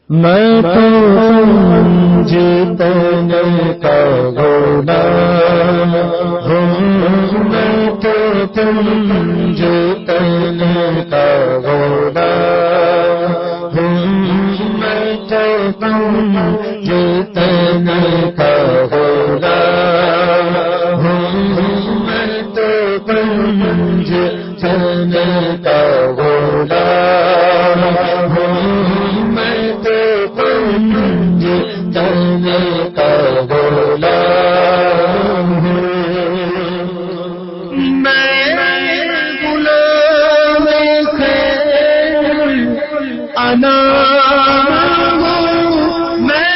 میں تو جتن کا غلام ہوں، میں تو جتن کا غلام ہوں، میں تو جتن کا غلام ہوں، میں تو جتن کا غلام ہوں، میں تو جتن کا غلام ہوں، میں غلام خیر انام ہوں، میں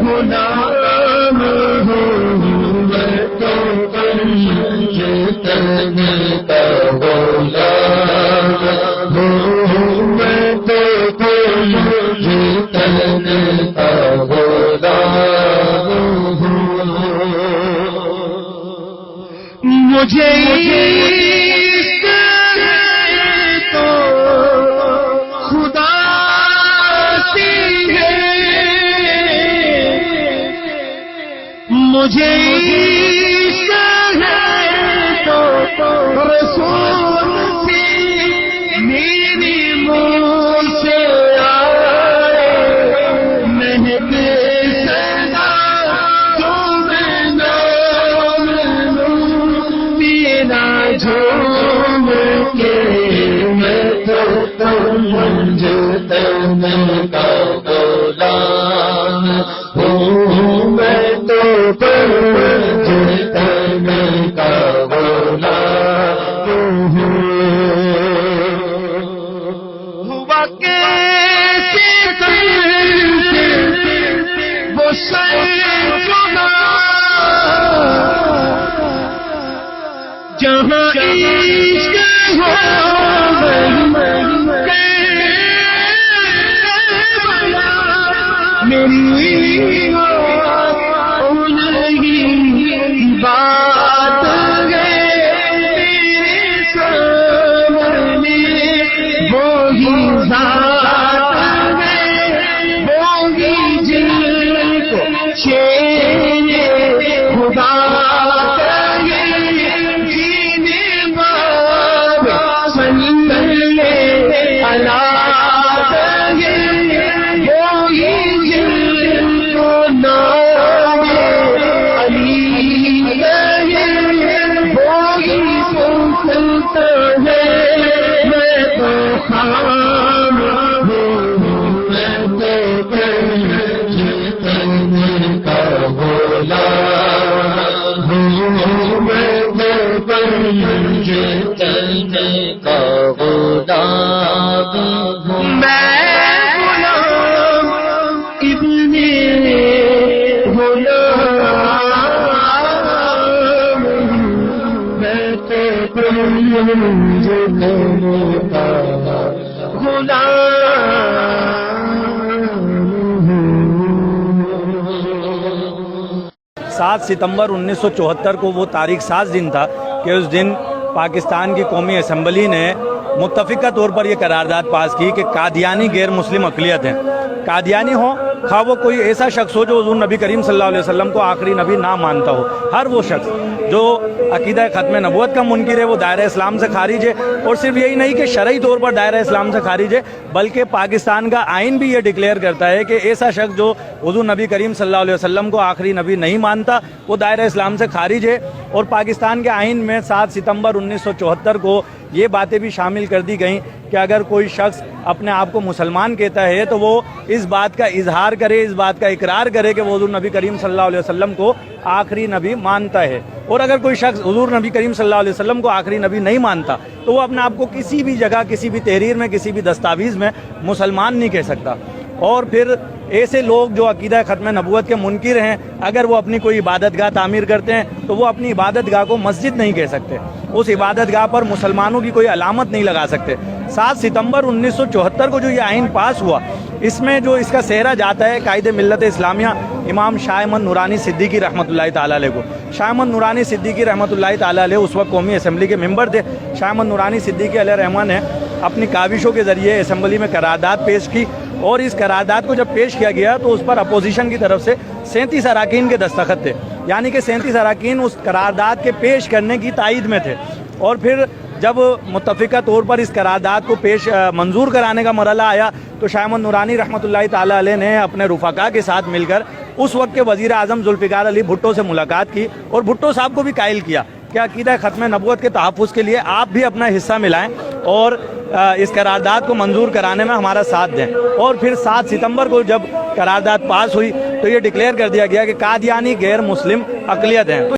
غلام ہوں، میں تو جتن کا غلام ہوں، میں تو جتن کا غلام ہوں، مجھے عشق ہے تو خدا سے ہے، مجھے عشق ہے تو رسول سے میری منہ سے آئے، مہک سنا تو میں نام لوں تیرا جھوم کے، میں تو جتن کا غلام ہوں، میں تو جتن کا غلام ہوں، ہوا کیسے وہ سر چنا جہاں عشق ہو میری بات ہے میرے سامنے، وہی ذات ہے وہی جن کو شیر خدا کہے، جینے باب صلی اللہ کہے، وہی جن کو نام علی کہے، وہی سنتا ہے، میں تو خام ہوں، میں تو جتن کا غلام ہوں، میں تو جتن کا غلام ہوں، میں غلام ابن غلام ہوں، میں تو جتن کا غلام ہوں۔ 7 ستمبر 1974 کو وہ تاریخ ساز دن تھا کہ اس دن پاکستان کی قومی اسمبلی نے متفقہ طور پر یہ قرارداد پاس کی کہ قادیانی غیر مسلم اقلیت ہیں، قادیانی ہو خواہ وہ کوئی ایسا شخص ہو جو حضور نبی کریم صلی اللہ علیہ وسلم کو آخری نبی نہ مانتا ہو، ہر وہ شخص جو عقیدہ ختم نبوت کا منکر ہے وہ دائرہ اسلام سے خارج ہے، اور صرف یہی نہیں کہ شرعی طور پر دائرہ اسلام سے خارج ہے بلکہ پاکستان کا آئین بھی یہ ڈکلیئر کرتا ہے کہ ایسا شخص جو حضور نبی کریم صلی اللہ علیہ وسلم کو آخری نبی نہیں مانتا وہ دائرہ اسلام سے خارج ہے، اور پاکستان کے آئین میں 7 ستمبر 1974 کو یہ باتیں بھی شامل کر دی گئیں کہ اگر کوئی شخص اپنے آپ کو مسلمان کہتا ہے تو وہ اس بات کا اظہار کرے، اس بات کا اقرار کرے کہ وہ حضور نبی کریم صلی اللہ علیہ وسلم کو آخری نبی مانتا ہے، اور اگر کوئی شخص حضور نبی کریم صلی اللہ علیہ وسلم کو آخری نبی نہیں مانتا تو وہ اپنے آپ کو کسی بھی جگہ، کسی بھی تحریر میں، کسی بھی دستاویز میں مسلمان نہیں کہہ سکتا۔ اور پھر ایسے لوگ جو عقیدہ ختم نبوت کے منکر ہیں اگر وہ اپنی کوئی عبادت گاہ تعمیر کرتے ہیں تو وہ اپنی عبادت گاہ کو مسجد نہیں کہہ سکتے، اس عبادت گاہ پر مسلمانوں کی کوئی علامت نہیں لگا سکتے۔ 7 ستمبر 1974 کو جو یہ آئین پاس ہوا اس میں جو اس کا سہرا جاتا ہے قائد ملت اسلامیہ امام شاہ احمد نورانی صدیقی رحمۃ اللہ تعالیٰ علیہ کو۔ شاہ احمد نورانی صدیقی رحمۃ اللہ تعالیٰ علیہ اس وقت قومی اسمبلی کے ممبر تھے۔ شاہ احمد نورانی صدیقی علیہ رحمٰن نے اپنی کاوشوں کے ذریعے اسمبلی میں قرارداد پیش کی، اور اس قرارداد کو جب پیش کیا گیا تو اس پر اپوزیشن کی طرف سے 37 اراکین کے دستخط تھے، یعنی کہ 37 اراکین اس قرارداد کے پیش کرنے کی تائید میں تھے۔ اور پھر جب متفقہ طور پر اس قرارداد کو منظور کرانے کا مرحلہ آیا تو شاہ احمد نورانی رحمۃ اللہ تعالی علیہ نے اپنے رفقا کے ساتھ مل کر اس وقت کے وزیر اعظم ذوالفقار علی بھٹو سے ملاقات کی، اور بھٹو صاحب کو بھی قائل کیا کہ عقیدہ ختم نبوت کے تحفظ کے لیے آپ بھی اپنا حصہ ملائیں اور اس قرارداد کو منظور کرانے میں ہمارا ساتھ دیں۔ اور پھر 7 ستمبر کو جب قرارداد پاس ہوئی تو یہ ڈکلیئر کر دیا گیا کہ قادیانی غیر مسلم اقلیت ہیں۔